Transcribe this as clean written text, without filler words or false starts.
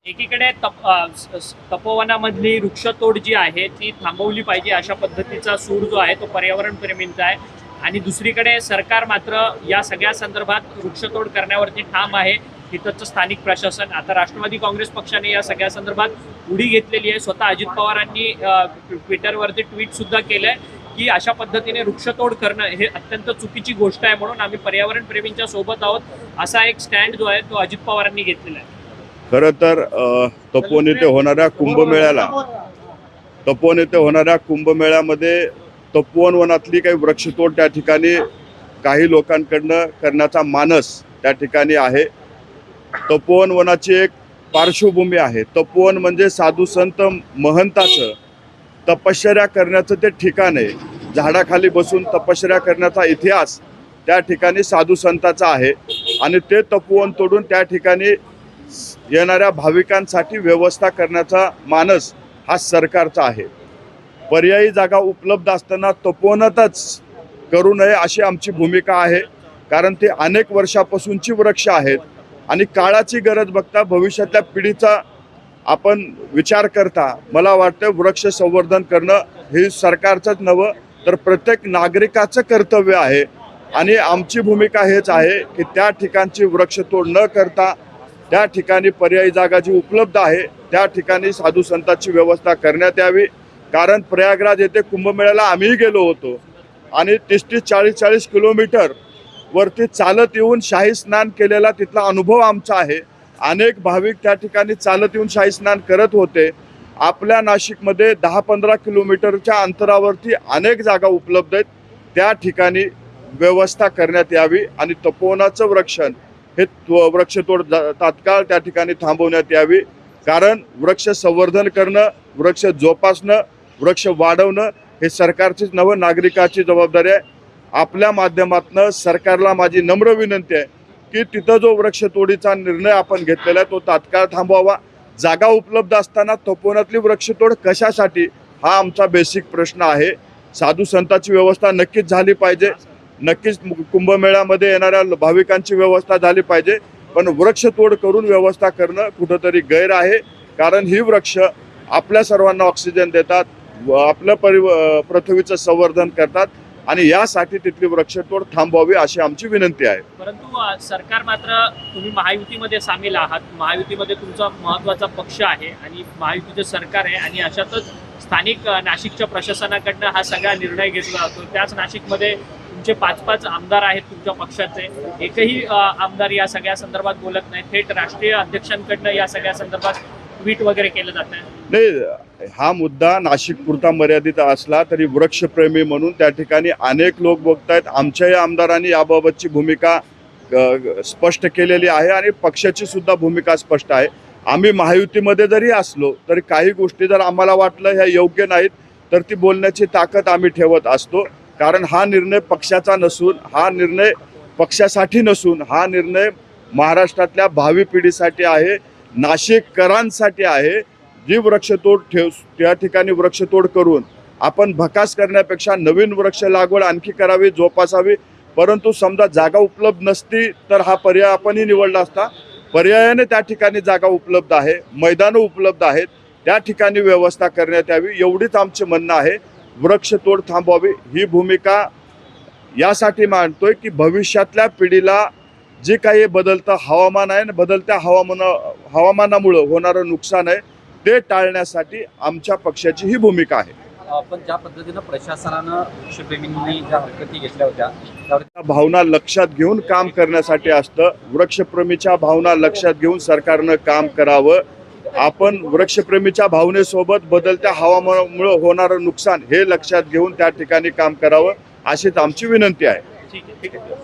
एकीकडे तपोवनामधली वृक्षतोड जी आहे ती थांबवली पाहिजे अशा पद्धतीचा सूर जो आहे तो पर्यावरण प्रेमींचा आहे आणि दुसरीकडे सरकार मात्र या सगळ्या संदर्भात वृक्षतोड करण्यावरती ठाम आहे. तिथंच स्थानिक प्रशासन आता राष्ट्रवादी काँग्रेस पक्षाने या सगळ्या संदर्भात उडी घेतलेली आहे. स्वतः अजित पवारांनी ट्विटरवरती ट्विट सुद्धा केलंय की अशा पद्धतीने वृक्षतोड करणं हे अत्यंत चुकीची गोष्ट आहे, म्हणून आम्ही पर्यावरण प्रेमींच्या सोबत आहोत असा एक स्टँड जो आहे तो अजित पवारांनी घेतलेला आहे. खरं तर तपोवन येथे होणाऱ्या कुंभमेळ्यामध्ये तपोवन वनातली काही वृक्षतोड त्या ठिकाणी काही लोकांकडनं करण्याचा मानस त्या ठिकाणी आहे. तपोवन वनाची एक पार्श्वभूमी आहे. तपोवन म्हणजे साधू संत महंताचं तपश्चर्या करण्याचं ते ठिकाण आहे. झाडाखाली बसून तपश्चर्या करण्याचा इतिहास त्या ठिकाणी साधू संताचा आहे आणि ते तपोवन तोडून त्या ठिकाणी येणाऱ्या भाविकांसाठी व्यवस्था करण्याचा मानस हा सरकारचा आहे. पर्यायी जागा उपलब्ध असताना तपोवनातच करू नये अशी आमची भूमिका आहे, कारण ते अनेक वर्षापासूनची वृक्ष आहेत आणि काळाची गरज बघता भविष्यातल्या पिढीचा आपण विचार करता मला वाटतं वृक्ष संवर्धन करणं हे सरकारचंच नव्हे तर प्रत्येक नागरिकाचं कर्तव्य आहे. आणि आमची भूमिका हेच आहे की त्या ठिकाणची वृक्षतोड न करता त्या ठिकाणी पर्यायी जागा जी उपलब्ध आहे त्या ठिकाणी साधू संतांची व्यवस्था करण्यात यावी. कारण प्रयागराज येथे कुंभमेळ्याला आम्हीही गेलो होतो आणि 30-40 किलोमीटर वरती चालत येऊन शाही स्नान केलेला तिथला अनुभव आमचा आहे. अनेक भाविक त्या ठिकाणी चालत येऊन शाही स्नान करत होते. आपल्या नाशिकमध्ये 10-15 किलोमीटरच्या अंतरावरती अनेक जागा उपलब्ध आहेत, त्या ठिकाणी व्यवस्था करण्यात यावी आणि तपोवनाचं वृक्षण हे वृक्षतोड तात्काळ त्या ठिकाणी थांबवण्यात यावी. कारण वृक्ष संवर्धन करणं, वृक्ष जोपासणं, वृक्ष वाढवणं हे सरकारचीच नव्हे नागरिकाची जबाबदारी आहे. आपल्या माध्यमातून सरकारला माझी नम्र विनंती आहे की तिथं जो वृक्षतोडीचा निर्णय आपण घेतलेला आहे तो तात्काळ थांबवावा. जागा उपलब्ध असताना तपोवनातली वृक्षतोड कशासाठी हा आमचा बेसिक प्रश्न आहे. साधू संतांची व्यवस्था नक्कीच झाली पाहिजे, नक्कीच कुंभमेळ्यामध्ये येणाऱ्या भाविकांची व्यवस्था झाली पाहिजे, पण वृक्षतोड करून व्यवस्था करणं कुठंतरी गैर आहे. कारण ही वृक्ष आपल्या सर्वांना ऑक्सिजन देतात, आपलं पृथ्वीचं संवर्धन करतात आणि यासाठी तिथली वृक्षतोड थांबवावी अशी आमची विनंती आहे. परंतु सरकार मात्र तुम्ही महायुतीमध्ये सामील आहात, महायुतीमध्ये तुमचा महत्त्वाचा पक्ष आहे आणि महायुतीचं सरकार आहे आणि अशातच स्थानिक नाशिकच्या प्रशासनाकडनं हा सगळा निर्णय घेतला जातो. त्याच नाशिकमध्ये तुमचे 5 आमदार आहेत तुमच्या पक्षाचे, एकही आमदार या सगळ्या संदर्भात बोलत नाही. थेट राष्ट्रीय अध्यक्षांकडनं या सगळ्या संदर्भात ट्विट वगैरे केलं जात नाही. हा मुद्दा नाशिक पुरता मर्यादित असला तरी वृक्षप्रेमी म्हणून त्या ठिकाणी अनेक लोक बघतायत. आमच्याही आमदारांनी याबाबतची भूमिका स्पष्ट केलेली आहे आणि पक्षाची सुद्धा भूमिका स्पष्ट आहे. आम्ही महायुतीमध्ये जरी असलो तरी काही गोष्टी जर आम्हाला वाटलं ह्या योग्य नाहीत तर ती बोलण्याची ताकद आम्ही ठेवत असतो. कारण हा निर्णय पक्षाचा नसून, हा निर्णय पक्षासाठी नसून, हा निर्णय महाराष्ट्रातल्या भावी पिढीसाठी आहे, नाशिककरांसाठी आहे. जी वृक्षतोड त्या ठिकाणी वृक्षतोड करून आपण भकास करण्यापेक्षा नवीन वृक्ष लागवड आणखी करावी, जोपासावी. परंतु समजा जागा उपलब्ध नसती तर हा पर्याय आपणही निवडला असता. पर्यायाने त्या ठिकाणी जागा उपलब्ध आहे, मैदानं उपलब्ध आहेत, त्या ठिकाणी व्यवस्था करण्यात यावी एवढीच आमचे म्हणणं आहे. वृक्षतोड थांबवावी ही भूमिका यासाठी मांडतोय की भविष्यातल्या पिढीला जे काही बदलतं हवामान आहे, बदलत्या हवामानामुळं होणारं नुकसान आहे ते टाळण्यासाठी आमच्या पक्षाची ही भूमिका आहे. पण ज्या पद्धतीनं प्रशासनानं वृक्षप्रेमींनी ज्या हरकती घेतल्या होत्या त्या भावना लक्षात घेऊन काम करण्यासाठी असतं. वृक्षप्रेमीच्या भावना लक्षात घेऊन सरकारनं काम करावं. आपण वृक्षप्रेमीच्या भावनेसोबत बदलत्या हवामानामुळे होणारं नुकसान हे लक्षात घेऊन त्या ठिकाणी काम करावं अशीच आमची विनंती आहे. ठीक आहे.